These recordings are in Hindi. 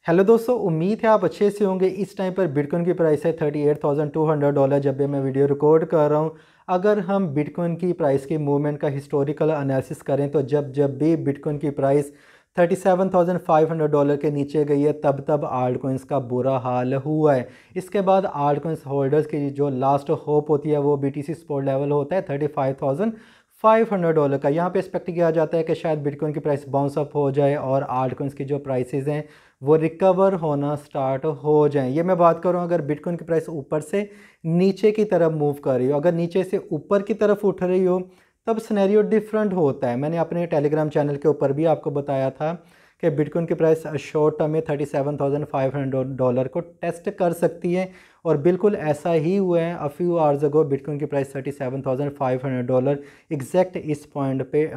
हेलो दोस्तों, उम्मीद है आप अच्छे से होंगे। इस टाइम पर बिटकॉइन की प्राइस है $38,200 जब भी मैं वीडियो रिकॉर्ड कर रहा हूँ। अगर हम बिटकॉइन की प्राइस की मूवमेंट का हिस्टोरिकल एनालिसिस करें तो जब भी बिटकॉइन की प्राइस $37,500 के नीचे गई है तब तब आल्ट कॉइन्स का बुरा हाल हुआ है। इसके बाद आल्ट कॉइन्स होल्डर्स की जो लास्ट होप होती है वो BTC सपोर्ट लेवल होता है $35,500 का। यहाँ पे एक्सपेक्ट किया जाता है कि शायद बिटकॉइन की प्राइस बाउंस अप हो जाए और आल्ट कॉइन्स की जो प्राइसेस हैं वो रिकवर होना स्टार्ट हो जाएं। ये मैं बात कर रहा हूँ अगर बिटकॉइन की प्राइस ऊपर से नीचे की तरफ मूव कर रही हो। अगर नीचे से ऊपर की तरफ उठ रही हो तब सिनेरियो डिफरेंट होता है। मैंने अपने टेलीग्राम चैनल के ऊपर भी आपको बताया था कि बिटकॉइन की प्राइस शॉर्ट टर्म में $37,500 को टेस्ट कर सकती है और बिल्कुल ऐसा ही हुआ है। A few hours ago bitcoin की प्राइस $37,500 एग्जैक्ट इस पॉइंट पे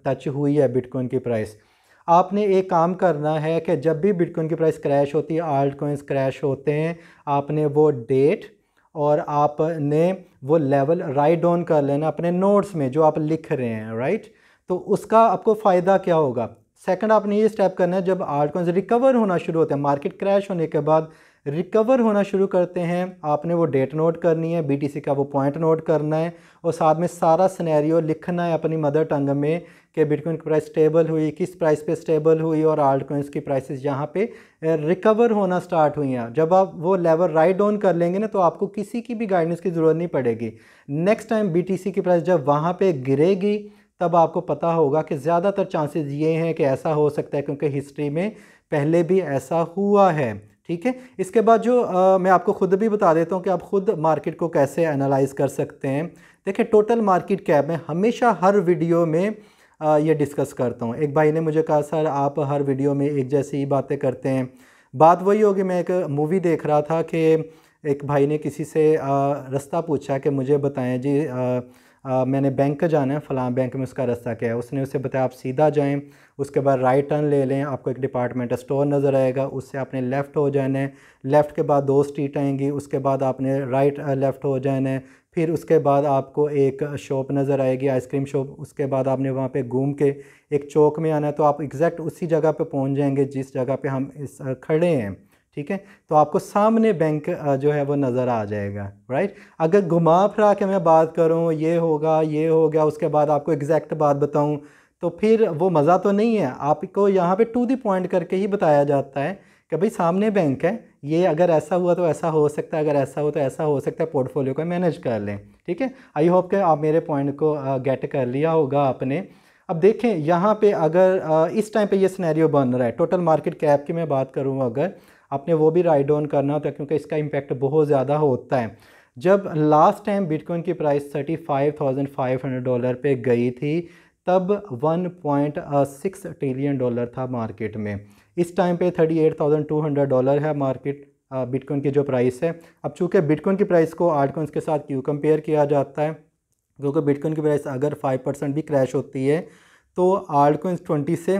टच हुई है बिटकॉइन की प्राइस। आपने एक काम करना है कि जब भी बिटकॉइन की प्राइस क्रैश होती है, आल्ट कॉइन्स क्रैश होते हैं, आपने वो डेट और आपने वो लेवल राइट डाउन कर लेना अपने नोट्स में जो आप लिख रहे हैं, राइट। तो उसका आपको फ़ायदा क्या होगा। सेकंड, आपने ये स्टेप करना है जब आल्ट कॉइन्स रिकवर होना शुरू होते हैं, मार्केट क्रैश होने के बाद रिकवर होना शुरू करते हैं, आपने वो डेट नोट करनी है, BTC का वो पॉइंट नोट करना है और साथ में सारा सिनेरियो लिखना है अपनी मदर टंग में कि बिटकॉइन की प्राइस स्टेबल हुई, किस प्राइस पे स्टेबल हुई और आल्ट कॉइन्स की प्राइसेस यहाँ पे रिकवर होना स्टार्ट हुई हैं। जब आप वो लेवल राइट डाउन कर लेंगे ना तो आपको किसी की भी गाइडेंस की ज़रूरत नहीं पड़ेगी। नेक्स्ट टाइम BTC की प्राइस जब वहाँ पे गिरेगी तब आपको पता होगा कि ज़्यादातर चांसेस ये हैं कि ऐसा हो सकता है क्योंकि हिस्ट्री में पहले भी ऐसा हुआ है, ठीक है। इसके बाद जो मैं आपको ख़ुद भी बता देता हूँ कि आप ख़ुद मार्केट को कैसे एनालाइज कर सकते हैं। देखिए, टोटल मार्केट कैप में हमेशा हर वीडियो में ये डिस्कस करता हूँ। एक भाई ने मुझे कहा सर आप हर वीडियो में एक जैसी ही बातें करते हैं। बात वही होगी, मैं एक मूवी देख रहा था कि एक भाई ने किसी से रास्ता पूछा कि मुझे बताएं जी मैंने बैंक जाना है, फ़लाँ बैंक में उसका रास्ता क्या है। उसने उसे बताया आप सीधा जाएं, उसके बाद राइट टर्न ले लें, आपको एक डिपार्टमेंटल स्टोर नज़र आएगा, उससे आपने लेफ़्ट हो जाना है। लेफ़्ट के बाद 2 स्ट्रीट आएंगी, उसके बाद आपने राइट लेफ़्ट हो जाना है। फिर उसके बाद आपको एक शॉप नज़र आएगी, आइसक्रीम शॉप। उसके बाद आपने वहाँ पे घूम के एक चौक में आना है तो आप एग्जैक्ट उसी जगह पे पहुँच जाएंगे जिस जगह पे हम खड़े हैं, ठीक है। तो आपको सामने बैंक जो है वो नज़र आ जाएगा, राइट। अगर घुमा फिरा के मैं बात करूँ ये होगा ये हो गया, उसके बाद आपको एग्जैक्ट बात बताऊँ तो फिर वो मज़ा तो नहीं है। आपको यहाँ पे टू द पॉइंट करके ही बताया जाता है कि भाई सामने बैंक है, ये अगर ऐसा हुआ तो ऐसा हो सकता है, अगर ऐसा हो तो ऐसा हो सकता है, पोर्टफोलियो को मैनेज कर लें, ठीक है। आई होप कि आप मेरे पॉइंट को गेट कर लिया होगा आपने। अब देखें यहाँ पे अगर इस टाइम पे ये सिनेरियो बन रहा है, टोटल मार्केट कैप की मैं बात करूँ अगर आपने वो भी राइट डाउन करना होता है क्योंकि इसका इम्पैक्ट बहुत ज़्यादा होता है। जब लास्ट टाइम बिटकॉइन की प्राइस $35,500 पे गई थी तब $1.6 ट्रिलियन था मार्केट में। इस टाइम पे $38,200 है मार्केट बिटकॉइन की जो प्राइस है। अब चूँकि बिटकॉइन की प्राइस को आल्ट कॉइन्स के साथ क्यों कंपेयर किया जाता है, क्योंकि बिटकॉइन की प्राइस अगर 5% भी क्रैश होती है तो आल्ट कॉइन्स 20 से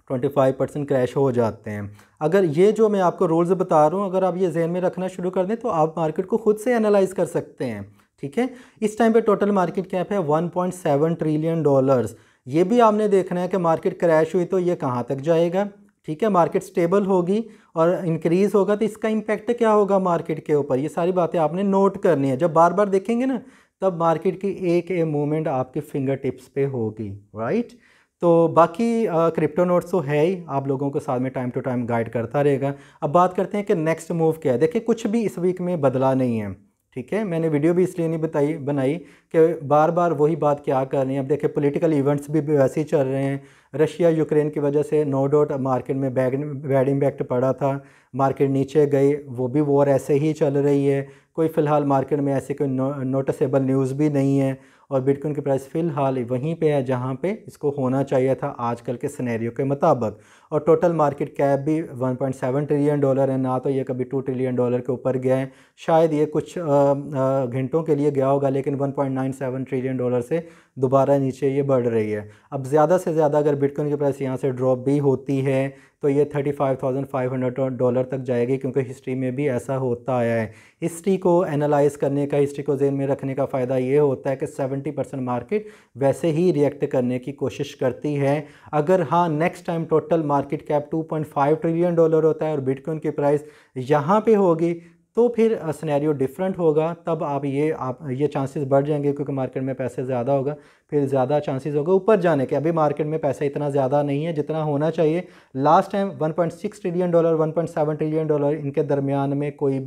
25% क्रैश हो जाते हैं। अगर ये जो मैं आपको रूल्स बता रहा हूँ अगर आप ये जहन में रखना शुरू कर दें तो आप मार्केट को खुद से एनालाइज कर सकते हैं, ठीक है। इस टाइम पे टोटल मार्केट कैप है $1.7 ट्रिलियन। ये भी आपने देखना है कि मार्केट क्रैश हुई तो ये कहाँ तक जाएगा, ठीक है। मार्केट स्टेबल होगी और इंक्रीज़ होगा तो इसका इम्पैक्ट क्या होगा मार्केट के ऊपर, ये सारी बातें आपने नोट करनी है। जब बार बार देखेंगे ना तब मार्केट की एक मूवमेंट आपके फिंगर टिप्स पे होगी, राइट। तो बाकी क्रिप्टो नोट्स तो है ही, आप लोगों को साथ में टाइम टू टाइम गाइड करता रहेगा। अब बात करते हैं कि नेक्स्ट मूव क्या है। देखिए, कुछ भी इस वीक में बदला नहीं है, ठीक है। मैंने वीडियो भी इसलिए नहीं बनाई कि बार बार वही बात क्या करनी है। अब देखिए, पॉलिटिकल इवेंट्स भी वैसे ही चल रहे हैं। रशिया यूक्रेन की वजह से नो डाउट मार्केट में बैड इम्पैक्ट पड़ा था, मार्केट नीचे गई, वो भी वॉर ऐसे ही चल रही है। कोई फ़िलहाल मार्केट में ऐसे कोई नोटिसेबल न्यूज़ भी नहीं है और बिटकॉइन की प्राइस फ़िलहाल वहीं पे है जहाँ पे इसको होना चाहिए था आजकल के सिनेरियो के मुताबिक। और टोटल मार्केट कैप भी $1.7 ट्रिलियन है, ना तो ये कभी $2 ट्रिलियन के ऊपर गया है। शायद ये कुछ घंटों के लिए गया होगा लेकिन $1.97 ट्रिलियन से दोबारा नीचे ये बढ़ रही है। अब ज़्यादा से ज़्यादा अगर बिटकॉइन की प्राइस यहाँ से ड्रॉप भी होती है तो ये $35,500 तक जाएगी क्योंकि हिस्ट्री में भी ऐसा होता आया है। हिस्ट्री को एनालाइज करने का, हिस्ट्री को ज़हन में रखने का फ़ायदा ये होता है कि 70% मार्केट वैसे ही रिएक्ट करने की कोशिश करती है। अगर हाँ next time total market cap $2.5 trillion होता है और बिटकॉइन की प्राइस यहाँ पे होगी, तो फिर सिनेरियो डिफरेंट होगा। तब आप ये चांसेस बढ़ जाएंगे क्योंकि मार्केट में पैसे ज़्यादा होगा, फिर ज़्यादा चांसेस होगा ऊपर जाने के। अभी मार्केट में पैसा इतना ज़्यादा नहीं है जितना होना चाहिए। लास्ट टाइम $1.6 ट्रिलियन, $1.7 ट्रिलियन, इनके दरमियान में कोई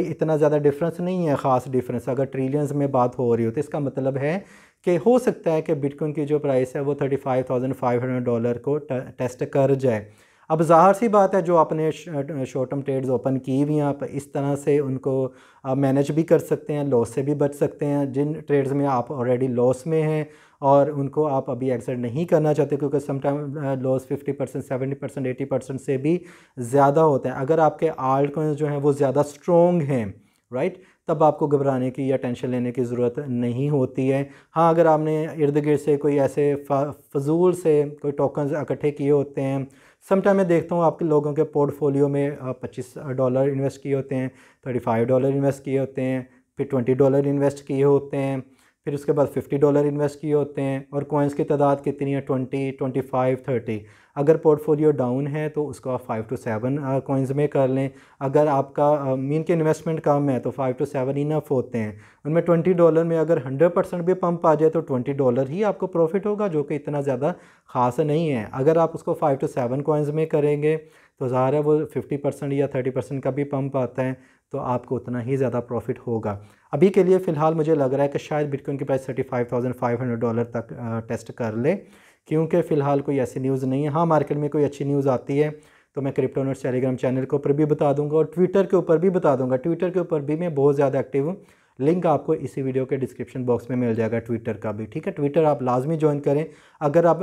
इतना ज़्यादा डिफरेंस नहीं है, ख़ास डिफरेंस। अगर ट्रिलियंस में बात हो रही हो तो इसका मतलब है कि हो सकता है कि बिटकॉइन की जो प्राइस है वो $35,500 को टेस्ट कर जाए। अब ज़ाहिर सी बात है, जो आपने शॉर्ट टर्म ट्रेड्स ओपन की हुई हैं, आप इस तरह से उनको मैनेज भी कर सकते हैं, लॉस से भी बच सकते हैं। जिन ट्रेड्स में आप ऑलरेडी लॉस में हैं और उनको आप अभी एग्जिट नहीं करना चाहते, क्योंकि समटाइम लॉस 50%, 70%, 80% से भी ज़्यादा होता है। अगर आपके आल्ट कॉइन्स जो हैं वो ज़्यादा स्ट्रॉन्ग हैं, राइट, तब आपको घबराने की या टेंशन लेने की ज़रूरत नहीं होती है। हाँ, अगर आपने इर्द गिर्द से कोई ऐसे फजूल से कोई टोकन्स इकट्ठे किए होते हैं, समटाइम मैं देखता हूँ आपके लोगों के पोर्टफोलियो में $25 इन्वेस्ट किए होते हैं, $35 इन्वेस्ट किए होते हैं, फिर $20 इन्वेस्ट किए होते हैं, फिर उसके बाद $50 इन्वेस्ट किए होते हैं। और कॉइन्स की तादाद कितनी है? 20, 25, 30। अगर पोर्टफोलियो डाउन है तो उसको आप 5 to 7 कॉइन्स में कर लें। अगर आपका मीन की इन्वेस्टमेंट कम है तो 5 to 7 इनफ होते हैं। उनमें $20 में अगर 100% भी पंप आ जाए तो $20 ही आपको प्रॉफिट होगा, जो कि इतना ज़्यादा ख़ास नहीं है। अगर आप उसको 5 to 7 कॉइन्स में करेंगे तो ज़ाहिर है वो 50% या 30% का भी पंप आता है, तो आपको उतना ही ज़्यादा प्रॉफिट होगा। अभी के लिए फ़िलहाल मुझे लग रहा है कि शायद बिटकॉइन की प्राइस $35,500 तक टेस्ट कर ले, क्योंकि फ़िलहाल कोई ऐसी न्यूज़ नहीं है। हाँ, मार्केट में कोई अच्छी न्यूज़ आती है तो मैं क्रिप्टो नोट्स टेलीग्राम चैनल के ऊपर भी बता दूंगा और ट्विटर के ऊपर भी बता दूंगा। ट्विटर के ऊपर भी मैं बहुत ज़्यादा एक्टिव हूँ। लिंक आपको इसी वीडियो के डिस्क्रिप्शन बॉक्स में मिल जाएगा, ट्विटर का भी, ठीक है। ट्विटर आप लाजमी ज्वाइन करें। अगर आप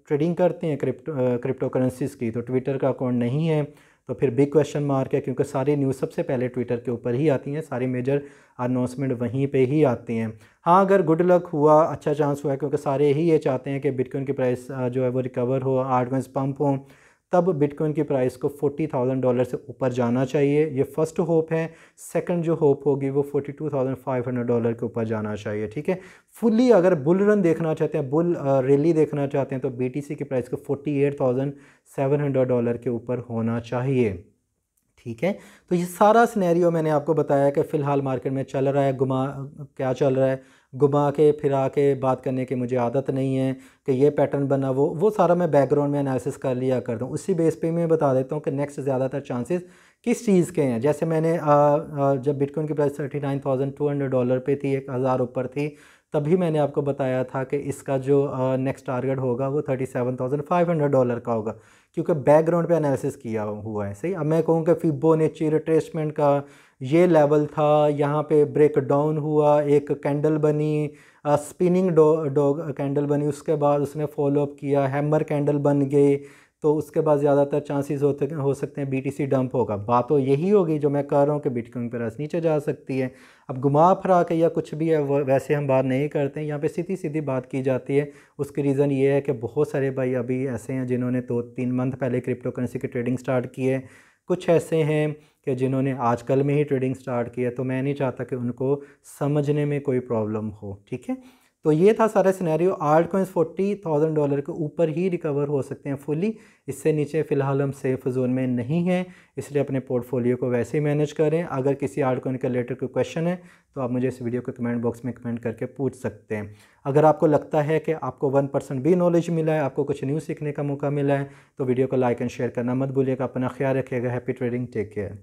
ट्रेडिंग करते हैं क्रिप्टो करेंसीज़ की, तो ट्विटर का अकाउंट नहीं है तो फिर बिग क्वेश्चन मार्क है, क्योंकि सारी न्यूज़ सबसे पहले ट्विटर के ऊपर ही आती हैं, सारी मेजर अनाउंसमेंट वहीं पे ही आती हैं। हाँ, अगर गुड लक हुआ, अच्छा चांस हुआ है, क्योंकि सारे ही ये चाहते हैं कि बिटकॉइन की प्राइस जो है वो रिकवर हो, आल्ट कॉइन्स पंप हों, तब बिटकॉइन की प्राइस को $40,000 से ऊपर जाना चाहिए। ये फर्स्ट होप है। सेकंड जो होप होगी वो $42,500 के ऊपर जाना चाहिए, ठीक है। फुल्ली अगर बुल रन देखना चाहते हैं, बुल रैली देखना चाहते हैं, तो BTC की प्राइस को $48,700 के ऊपर होना चाहिए, ठीक है। तो ये सारा सिनेरियो मैंने आपको बताया कि फ़िलहाल मार्केट में चल रहा है, क्या चल रहा है, घुमा के फिरा के बात करने की मुझे आदत नहीं है कि ये पैटर्न बना, वो सारा मैं बैकग्राउंड में एनालिसिस कर लिया करता हूँ। उसी बेस पे मैं बता देता हूँ कि नेक्स्ट ज़्यादातर चांसेस किस चीज़ के हैं। जैसे मैंने जब बिटकॉइन की प्राइस $39,200 पे थी, 1,000 ऊपर थी, तभी मैंने आपको बताया था कि इसका जो नेक्स्ट टारगेट होगा वो $37,500 का होगा, क्योंकि बैकग्राउंड पे एनालिसिस किया हुआ है। सही, अब मैं कहूँ कि फिबोनाची रिट्रेसमेंट का ये लेवल था, यहाँ पे ब्रेक डाउन हुआ, एक कैंडल बनी, स्पिनिंग डॉग कैंडल बनी, उसके बाद उसने फॉलो अप किया, हैमर कैंडल बन गई, तो उसके बाद ज़्यादातर चांसेस हो सकते हैं BTC डंप होगा। बात तो यही होगी जो मैं कह रहा हूँ कि बिटकॉइन प्राइस नीचे जा सकती है। अब घुमा फिरा के या कुछ भी है वैसे हम बात नहीं करते हैं, यहाँ पे सीधी सीधी बात की जाती है। उसकी रीज़न ये है कि बहुत सारे भाई अभी ऐसे हैं जिन्होंने 2-3 मंथ पहले क्रिप्टो करेंसी की ट्रेडिंग स्टार्ट की है, कुछ ऐसे हैं कि जिन्होंने आजकल में ही ट्रेडिंग स्टार्ट किया, तो मैं नहीं चाहता कि उनको समझने में कोई प्रॉब्लम हो, ठीक है। तो ये था सारा सिनेरियो। आल्ट कॉइन्स $40,000 के ऊपर ही रिकवर हो सकते हैं फुली, इससे नीचे फ़िलहाल हम सेफ जोन में नहीं हैं, इसलिए अपने पोर्टफोलियो को वैसे ही मैनेज करें। अगर किसी आल्ट कॉइन के रिलेटेड कोई क्वेश्चन है तो आप मुझे इस वीडियो के कमेंट बॉक्स में कमेंट करके पूछ सकते हैं। अगर आपको लगता है कि आपको 1% भी नॉलेज मिला है, आपको कुछ न्यू सीखने का मौका मिला है, तो वीडियो को लाइक एंड शेयर करना मत भूलिएगा। अपना ख्याल रखिएगा। Happy trading, take care.